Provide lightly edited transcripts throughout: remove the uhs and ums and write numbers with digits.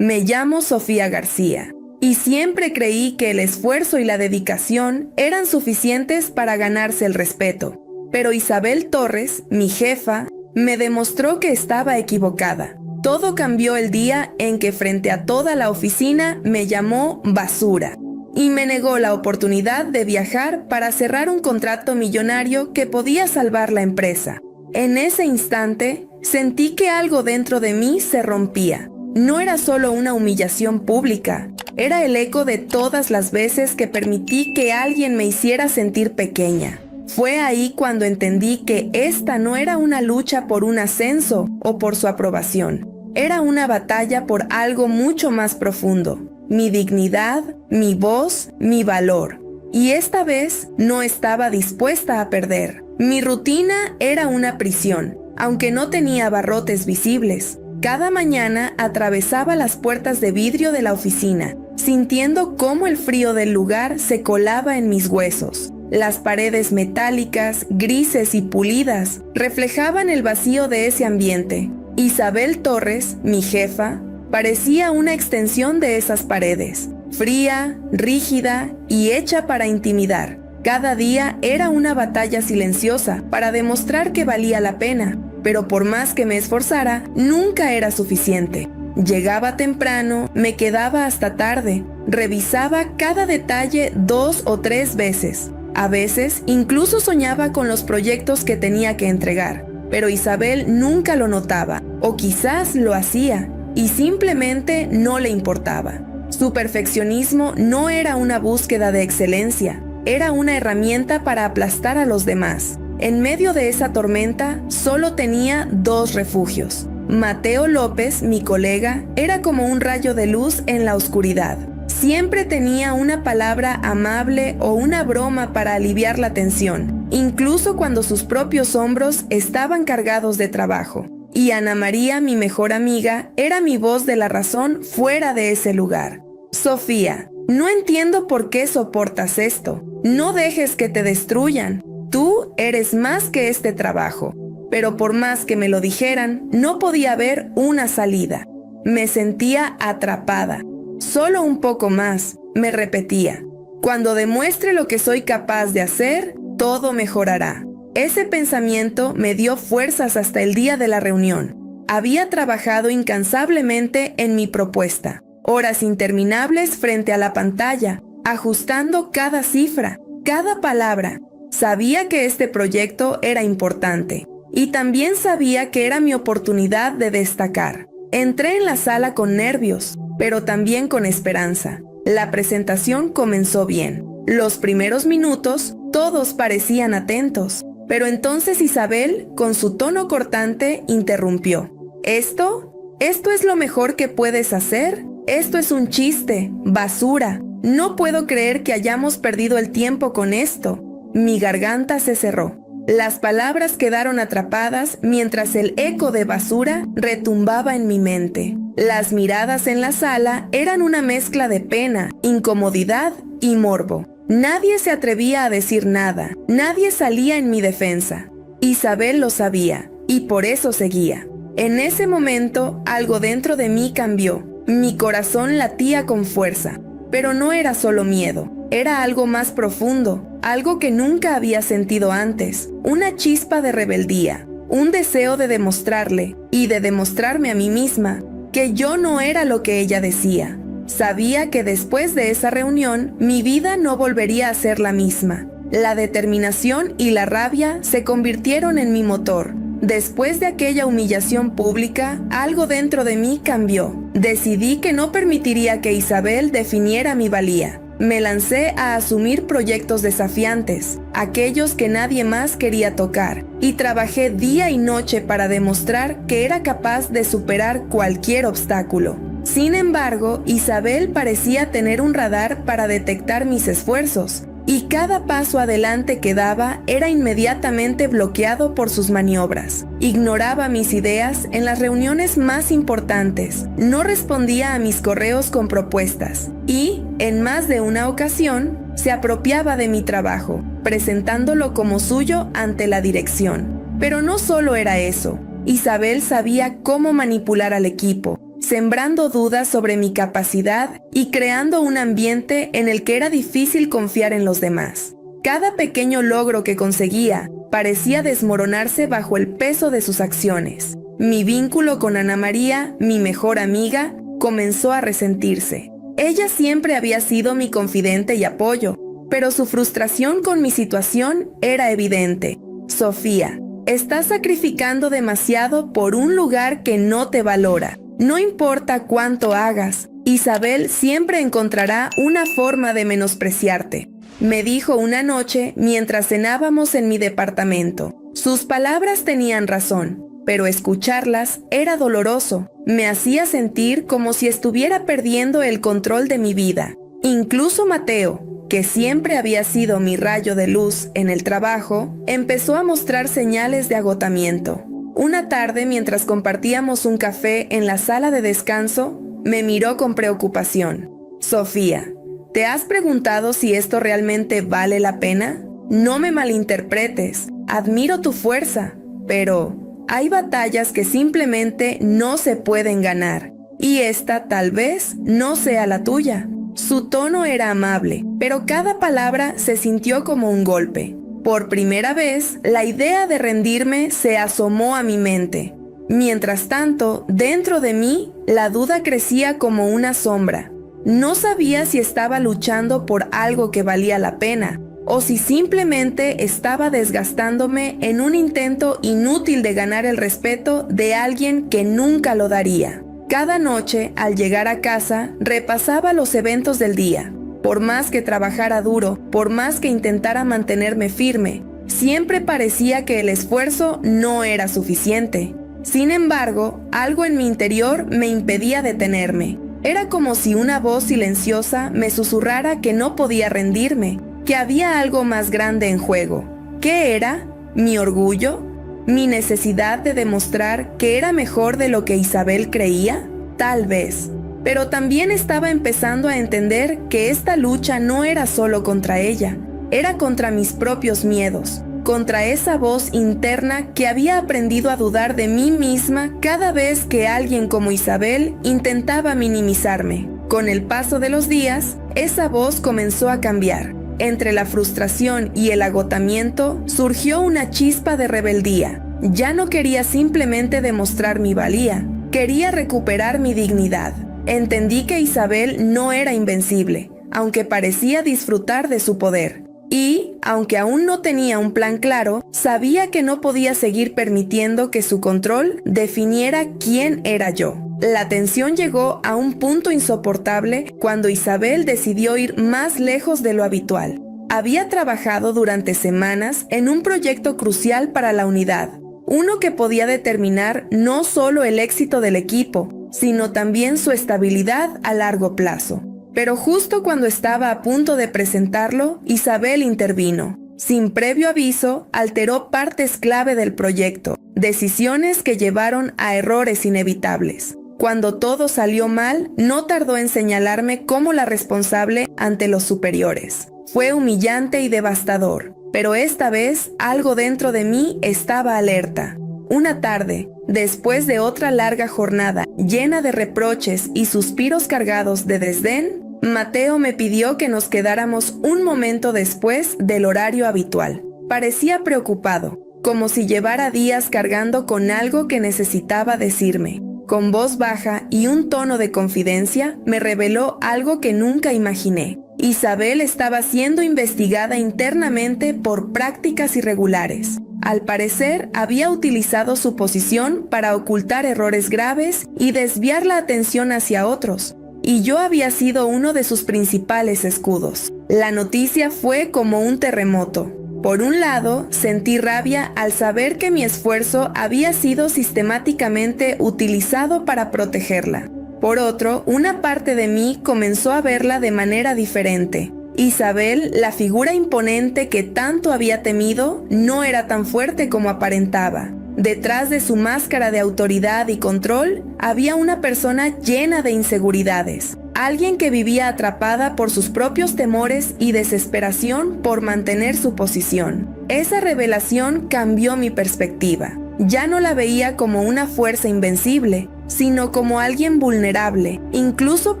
Me llamo Sofía García y siempre creí que el esfuerzo y la dedicación eran suficientes para ganarse el respeto. Pero Isabel Torres, mi jefa, me demostró que estaba equivocada. Todo cambió el día en que frente a toda la oficina me llamó basura y me negó la oportunidad de viajar para cerrar un contrato millonario que podía salvar la empresa. En ese instante, sentí que algo dentro de mí se rompía. No era solo una humillación pública, era el eco de todas las veces que permití que alguien me hiciera sentir pequeña. Fue ahí cuando entendí que esta no era una lucha por un ascenso o por su aprobación. Era una batalla por algo mucho más profundo: mi dignidad, mi voz, mi valor. Y esta vez no estaba dispuesta a perder. Mi rutina era una prisión, aunque no tenía barrotes visibles. Cada mañana atravesaba las puertas de vidrio de la oficina, sintiendo cómo el frío del lugar se colaba en mis huesos. Las paredes metálicas, grises y pulidas reflejaban el vacío de ese ambiente. Isabel Torres, mi jefa, parecía una extensión de esas paredes, fría, rígida y hecha para intimidar. Cada día era una batalla silenciosa para demostrar que valía la pena, pero por más que me esforzara, nunca era suficiente. Llegaba temprano, me quedaba hasta tarde, revisaba cada detalle 2 o 3 veces. A veces incluso soñaba con los proyectos que tenía que entregar, pero Isabel nunca lo notaba, o quizás lo hacía, y simplemente no le importaba. Su perfeccionismo no era una búsqueda de excelencia, era una herramienta para aplastar a los demás. En medio de esa tormenta, solo tenía 2 refugios. Mateo López, mi colega, era como un rayo de luz en la oscuridad. Siempre tenía una palabra amable o una broma para aliviar la tensión, incluso cuando sus propios hombros estaban cargados de trabajo. Y Ana María, mi mejor amiga, era mi voz de la razón fuera de ese lugar. Sofía, no entiendo por qué soportas esto. No dejes que te destruyan. Tú eres más que este trabajo. Pero por más que me lo dijeran, no podía ver una salida. Me sentía atrapada. Solo un poco más, me repetía. Cuando demuestre lo que soy capaz de hacer, todo mejorará. Ese pensamiento me dio fuerzas hasta el día de la reunión. Había trabajado incansablemente en mi propuesta. Horas interminables frente a la pantalla, ajustando cada cifra, cada palabra. Sabía que este proyecto era importante y también sabía que era mi oportunidad de destacar. Entré en la sala con nervios, pero también con esperanza. La presentación comenzó bien. Los primeros minutos, todos parecían atentos, pero entonces Isabel, con su tono cortante, interrumpió. ¿Esto es lo mejor que puedes hacer? Esto es un chiste, basura. No puedo creer que hayamos perdido el tiempo con esto. Mi garganta se cerró. Las palabras quedaron atrapadas mientras el eco de basura retumbaba en mi mente. Las miradas en la sala eran una mezcla de pena, incomodidad y morbo. Nadie se atrevía a decir nada, nadie salía en mi defensa. Isabel lo sabía y por eso seguía. En ese momento, algo dentro de mí cambió. Mi corazón latía con fuerza, pero no era solo miedo. Era algo más profundo, algo que nunca había sentido antes, una chispa de rebeldía, un deseo de demostrarle y de demostrarme a mí misma que yo no era lo que ella decía. Sabía que después de esa reunión mi vida no volvería a ser la misma. La determinación y la rabia se convirtieron en mi motor. Después de aquella humillación pública, algo dentro de mí cambió. Decidí que no permitiría que Isabel definiera mi valía. Me lancé a asumir proyectos desafiantes, aquellos que nadie más quería tocar, y trabajé día y noche para demostrar que era capaz de superar cualquier obstáculo. Sin embargo, Isabel parecía tener un radar para detectar mis esfuerzos, y cada paso adelante que daba era inmediatamente bloqueado por sus maniobras. Ignoraba mis ideas en las reuniones más importantes, no respondía a mis correos con propuestas y, en más de una ocasión, se apropiaba de mi trabajo, presentándolo como suyo ante la dirección. Pero no solo era eso. Isabel sabía cómo manipular al equipo. sembrando dudas sobre mi capacidad y creando un ambiente en el que era difícil confiar en los demás. Cada pequeño logro que conseguía parecía desmoronarse bajo el peso de sus acciones. Mi vínculo con Ana María, mi mejor amiga, comenzó a resentirse. Ella siempre había sido mi confidente y apoyo, pero su frustración con mi situación era evidente. Sofía, estás sacrificando demasiado por un lugar que no te valora. No importa cuánto hagas, Isabel siempre encontrará una forma de menospreciarte, me dijo una noche mientras cenábamos en mi departamento. Sus palabras tenían razón, pero escucharlas era doloroso. Me hacía sentir como si estuviera perdiendo el control de mi vida. Incluso Mateo, que siempre había sido mi rayo de luz en el trabajo, empezó a mostrar señales de agotamiento. Una tarde, mientras compartíamos un café en la sala de descanso, me miró con preocupación. Sofía, ¿te has preguntado si esto realmente vale la pena? No me malinterpretes, admiro tu fuerza, pero hay batallas que simplemente no se pueden ganar, y esta tal vez no sea la tuya. Su tono era amable, pero cada palabra se sintió como un golpe. Por primera vez, la idea de rendirme se asomó a mi mente. Mientras tanto, dentro de mí, la duda crecía como una sombra. No sabía si estaba luchando por algo que valía la pena, o si simplemente estaba desgastándome en un intento inútil de ganar el respeto de alguien que nunca lo daría. Cada noche, al llegar a casa, repasaba los eventos del día. Por más que trabajara duro, por más que intentara mantenerme firme, siempre parecía que el esfuerzo no era suficiente. Sin embargo, algo en mi interior me impedía detenerme. Era como si una voz silenciosa me susurrara que no podía rendirme, que había algo más grande en juego. ¿Qué era? ¿Mi orgullo? ¿Mi necesidad de demostrar que era mejor de lo que Isabel creía? Tal vez. Pero también estaba empezando a entender que esta lucha no era solo contra ella, era contra mis propios miedos, contra esa voz interna que había aprendido a dudar de mí misma cada vez que alguien como Isabel intentaba minimizarme. Con el paso de los días, esa voz comenzó a cambiar. Entre la frustración y el agotamiento surgió una chispa de rebeldía. Ya no quería simplemente demostrar mi valía, quería recuperar mi dignidad. Entendí que Isabel no era invencible, aunque parecía disfrutar de su poder. Y, aunque aún no tenía un plan claro, sabía que no podía seguir permitiendo que su control definiera quién era yo. La tensión llegó a un punto insoportable cuando Isabel decidió ir más lejos de lo habitual. Había trabajado durante semanas en un proyecto crucial para la unidad, uno que podía determinar no solo el éxito del equipo, sino también su estabilidad a largo plazo. Pero justo cuando estaba a punto de presentarlo, Isabel intervino. Sin previo aviso, alteró partes clave del proyecto, decisiones que llevaron a errores inevitables. Cuando todo salió mal, no tardó en señalarme como la responsable ante los superiores. Fue humillante y devastador, pero esta vez algo dentro de mí estaba alerta. Una tarde, después de otra larga jornada llena de reproches y suspiros cargados de desdén, Mateo me pidió que nos quedáramos un momento después del horario habitual. Parecía preocupado, como si llevara días cargando con algo que necesitaba decirme. Con voz baja y un tono de confidencia, me reveló algo que nunca imaginé. Isabel estaba siendo investigada internamente por prácticas irregulares. Al parecer, había utilizado su posición para ocultar errores graves y desviar la atención hacia otros, y yo había sido uno de sus principales escudos. La noticia fue como un terremoto. Por un lado, sentí rabia al saber que mi esfuerzo había sido sistemáticamente utilizado para protegerla. Por otro, una parte de mí comenzó a verla de manera diferente. Isabel, la figura imponente que tanto había temido, no era tan fuerte como aparentaba. Detrás de su máscara de autoridad y control, había una persona llena de inseguridades. Alguien que vivía atrapada por sus propios temores y desesperación por mantener su posición. Esa revelación cambió mi perspectiva. Ya no la veía como una fuerza invencible, sino como alguien vulnerable, incluso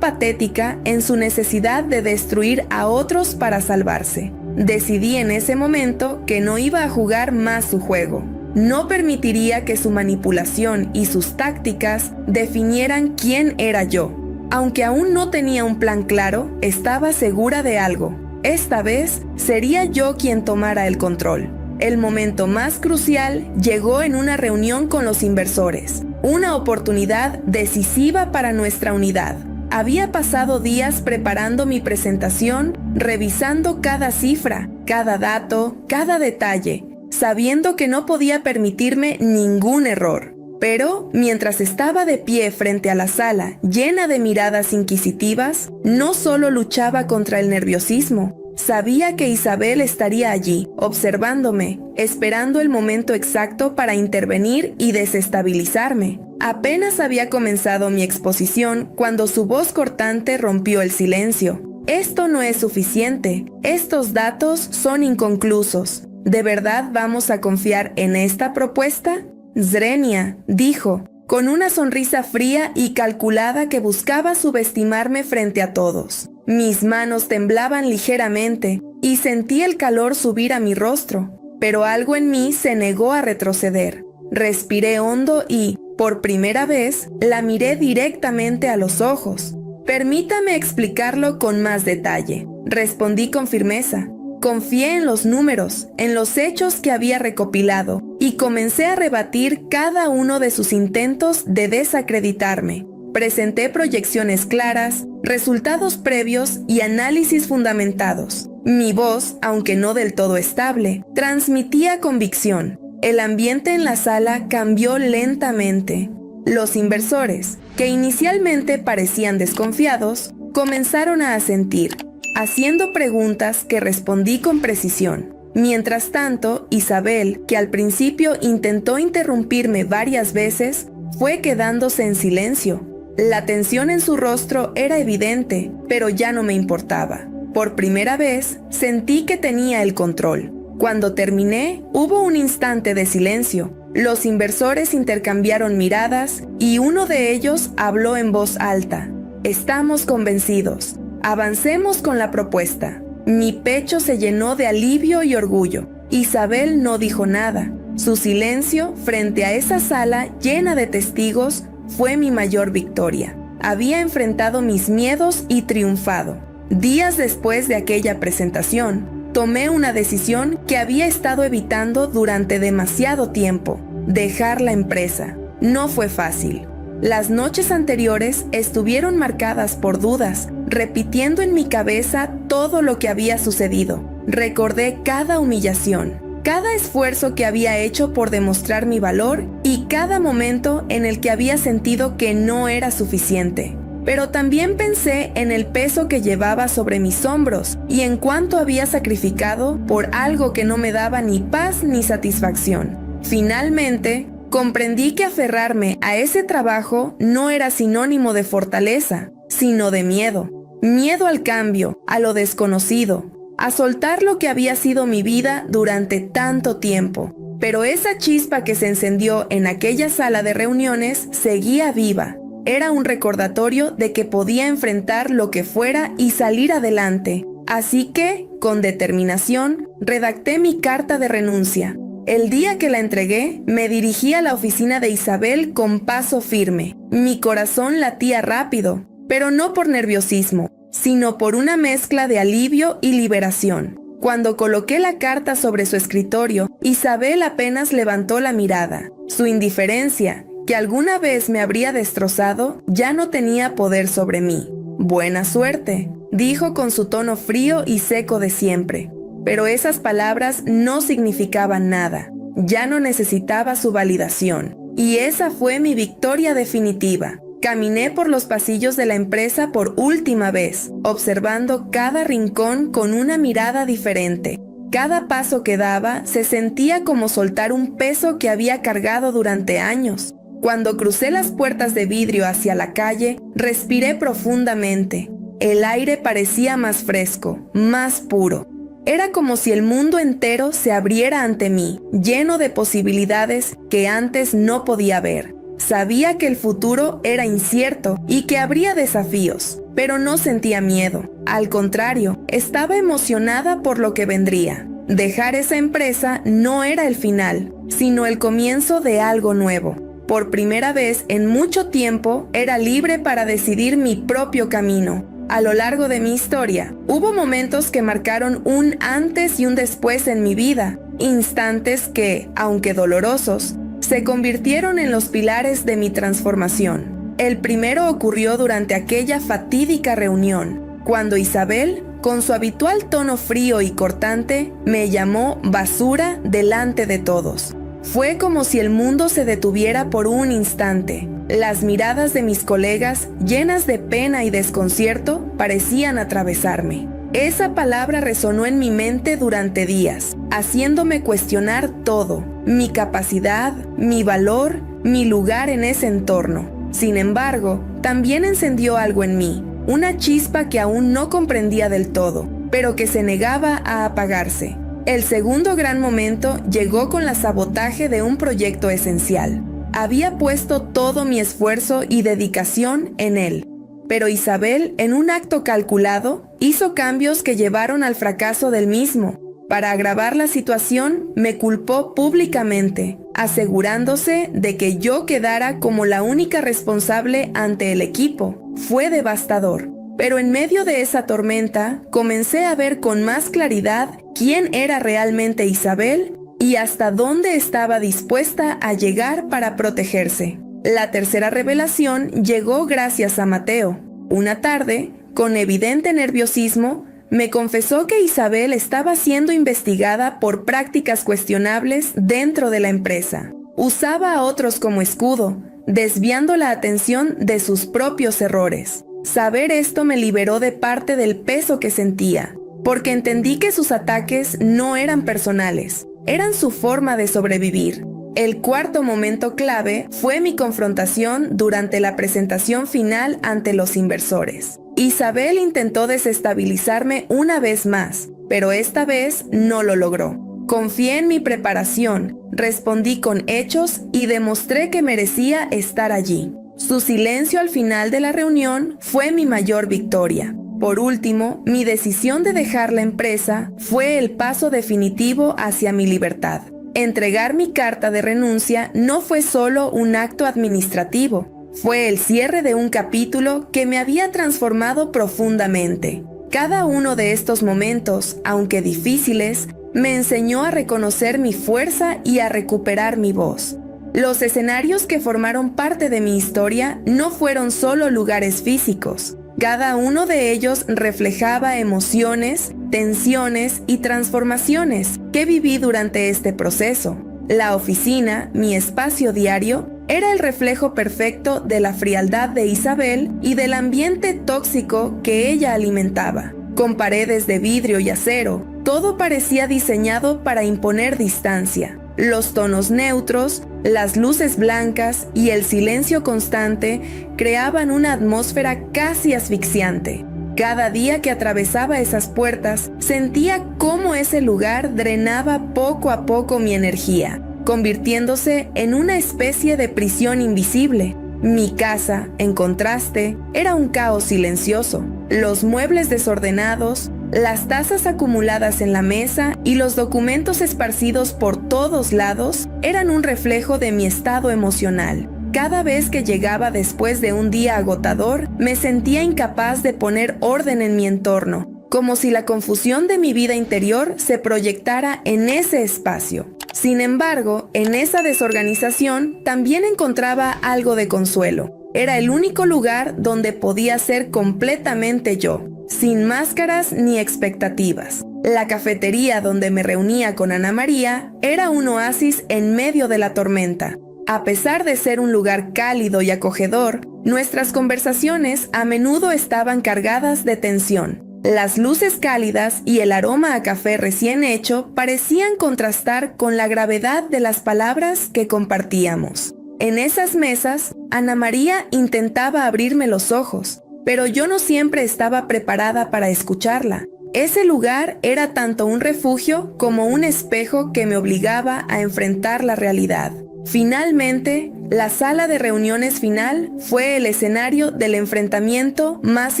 patética en su necesidad de destruir a otros para salvarse. Decidí en ese momento que no iba a jugar más su juego. No permitiría que su manipulación y sus tácticas definieran quién era yo. Aunque aún no tenía un plan claro, estaba segura de algo. Esta vez sería yo quien tomara el control. El momento más crucial llegó en una reunión con los inversores, una oportunidad decisiva para nuestra unidad. Había pasado días preparando mi presentación, revisando cada cifra, cada dato, cada detalle, sabiendo que no podía permitirme ningún error. Pero, mientras estaba de pie frente a la sala llena de miradas inquisitivas, no solo luchaba contra el nerviosismo. Sabía que Isabel estaría allí, observándome, esperando el momento exacto para intervenir y desestabilizarme. Apenas había comenzado mi exposición cuando su voz cortante rompió el silencio. Esto no es suficiente. Estos datos son inconclusos. ¿De verdad vamos a confiar en esta propuesta? Zrenia, dijo, con una sonrisa fría y calculada que buscaba subestimarme frente a todos. Mis manos temblaban ligeramente y sentí el calor subir a mi rostro, pero algo en mí se negó a retroceder. Respiré hondo y, por primera vez, la miré directamente a los ojos. Permítame explicarlo con más detalle, respondí con firmeza. Confié en los números, en los hechos que había recopilado, y comencé a rebatir cada uno de sus intentos de desacreditarme. Presenté proyecciones claras, resultados previos y análisis fundamentados. Mi voz, aunque no del todo estable, transmitía convicción. El ambiente en la sala cambió lentamente. Los inversores, que inicialmente parecían desconfiados, comenzaron a asentir, haciendo preguntas que respondí con precisión. Mientras tanto, Isabel, que al principio intentó interrumpirme varias veces, fue quedándose en silencio. La tensión en su rostro era evidente, pero ya no me importaba. Por primera vez, sentí que tenía el control. Cuando terminé, hubo un instante de silencio. Los inversores intercambiaron miradas y uno de ellos habló en voz alta. Estamos convencidos. Avancemos con la propuesta. Mi pecho se llenó de alivio y orgullo. Isabel no dijo nada. Su silencio frente a esa sala llena de testigos fue mi mayor victoria. Había enfrentado mis miedos y triunfado. Días después de aquella presentación, tomé una decisión que había estado evitando durante demasiado tiempo: dejar la empresa. No fue fácil. Las noches anteriores estuvieron marcadas por dudas, repitiendo en mi cabeza todo lo que había sucedido. Recordé cada humillación, cada esfuerzo que había hecho por demostrar mi valor y cada momento en el que había sentido que no era suficiente. Pero también pensé en el peso que llevaba sobre mis hombros y en cuánto había sacrificado por algo que no me daba ni paz ni satisfacción. Finalmente, comprendí que aferrarme a ese trabajo no era sinónimo de fortaleza, sino de miedo. Miedo al cambio, a lo desconocido, a soltar lo que había sido mi vida durante tanto tiempo. Pero esa chispa que se encendió en aquella sala de reuniones seguía viva. Era un recordatorio de que podía enfrentar lo que fuera y salir adelante. Así que, con determinación, redacté mi carta de renuncia. El día que la entregué, me dirigí a la oficina de Isabel con paso firme. Mi corazón latía rápido, pero no por nerviosismo, sino por una mezcla de alivio y liberación. Cuando coloqué la carta sobre su escritorio, Isabel apenas levantó la mirada. Su indiferencia, que alguna vez me habría destrozado, ya no tenía poder sobre mí. «Buena suerte», dijo con su tono frío y seco de siempre. Pero esas palabras no significaban nada. Ya no necesitaba su validación. Y esa fue mi victoria definitiva. Caminé por los pasillos de la empresa por última vez, observando cada rincón con una mirada diferente. Cada paso que daba se sentía como soltar un peso que había cargado durante años. Cuando crucé las puertas de vidrio hacia la calle, respiré profundamente. El aire parecía más fresco, más puro. Era como si el mundo entero se abriera ante mí, lleno de posibilidades que antes no podía ver. Sabía que el futuro era incierto y que habría desafíos, pero no sentía miedo. Al contrario, estaba emocionada por lo que vendría. Dejar esa empresa no era el final, sino el comienzo de algo nuevo. Por primera vez en mucho tiempo, era libre para decidir mi propio camino. A lo largo de mi historia, hubo momentos que marcaron un antes y un después en mi vida, instantes que, aunque dolorosos, se convirtieron en los pilares de mi transformación. El primero ocurrió durante aquella fatídica reunión, cuando Isabel, con su habitual tono frío y cortante, me llamó basura delante de todos. Fue como si el mundo se detuviera por un instante. Las miradas de mis colegas, llenas de pena y desconcierto, parecían atravesarme. Esa palabra resonó en mi mente durante días, haciéndome cuestionar todo: mi capacidad, mi valor, mi lugar en ese entorno. Sin embargo, también encendió algo en mí, una chispa que aún no comprendía del todo, pero que se negaba a apagarse. El segundo gran momento llegó con el sabotaje de un proyecto esencial. Había puesto todo mi esfuerzo y dedicación en él, pero Isabel, en un acto calculado, hizo cambios que llevaron al fracaso del mismo. Para agravar la situación, me culpó públicamente, asegurándose de que yo quedara como la única responsable ante el equipo. Fue devastador. Pero en medio de esa tormenta, comencé a ver con más claridad quién era realmente Isabel y hasta dónde estaba dispuesta a llegar para protegerse. La tercera revelación llegó gracias a Mateo. Una tarde, con evidente nerviosismo, me confesó que Isabel estaba siendo investigada por prácticas cuestionables dentro de la empresa. Usaba a otros como escudo, desviando la atención de sus propios errores. Saber esto me liberó de parte del peso que sentía, porque entendí que sus ataques no eran personales, eran su forma de sobrevivir. El cuarto momento clave fue mi confrontación durante la presentación final ante los inversores. Isabel intentó desestabilizarme una vez más, pero esta vez no lo logró. Confié en mi preparación, respondí con hechos y demostré que merecía estar allí. Su silencio al final de la reunión fue mi mayor victoria. Por último, mi decisión de dejar la empresa fue el paso definitivo hacia mi libertad. Entregar mi carta de renuncia no fue solo un acto administrativo, fue el cierre de un capítulo que me había transformado profundamente. Cada uno de estos momentos, aunque difíciles, me enseñó a reconocer mi fuerza y a recuperar mi voz. Los escenarios que formaron parte de mi historia no fueron solo lugares físicos. Cada uno de ellos reflejaba emociones, tensiones y transformaciones que viví durante este proceso. La oficina, mi espacio diario, era el reflejo perfecto de la frialdad de Isabel y del ambiente tóxico que ella alimentaba. Con paredes de vidrio y acero, todo parecía diseñado para imponer distancia. Los tonos neutros, las luces blancas y el silencio constante creaban una atmósfera casi asfixiante. Cada día que atravesaba esas puertas, sentía cómo ese lugar drenaba poco a poco mi energía, convirtiéndose en una especie de prisión invisible. Mi casa, en contraste, era un caos silencioso. Los muebles desordenados, las tazas acumuladas en la mesa y los documentos esparcidos por todos lados eran un reflejo de mi estado emocional. Cada vez que llegaba después de un día agotador, me sentía incapaz de poner orden en mi entorno, como si la confusión de mi vida interior se proyectara en ese espacio. Sin embargo, en esa desorganización también encontraba algo de consuelo. Era el único lugar donde podía ser completamente yo, sin máscaras ni expectativas. La cafetería donde me reunía con Ana María era un oasis en medio de la tormenta. A pesar de ser un lugar cálido y acogedor, nuestras conversaciones a menudo estaban cargadas de tensión. Las luces cálidas y el aroma a café recién hecho parecían contrastar con la gravedad de las palabras que compartíamos. En esas mesas, Ana María intentaba abrirme los ojos, pero yo no siempre estaba preparada para escucharla. Ese lugar era tanto un refugio como un espejo que me obligaba a enfrentar la realidad. Finalmente, La sala de reuniones final fue el escenario del enfrentamiento más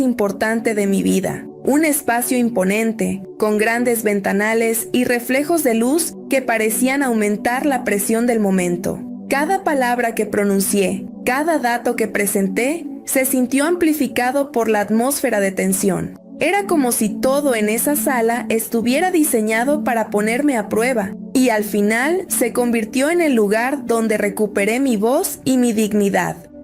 importante de mi vida. Un espacio imponente, con grandes ventanales y reflejos de luz que parecían aumentar la presión del momento. Cada palabra que pronuncié, cada dato que presenté, se sintió amplificado por la atmósfera de tensión. Era como si todo en esa sala estuviera diseñado para ponerme a prueba, y al final se convirtió en el lugar donde recuperé mi voz y mi dignidad.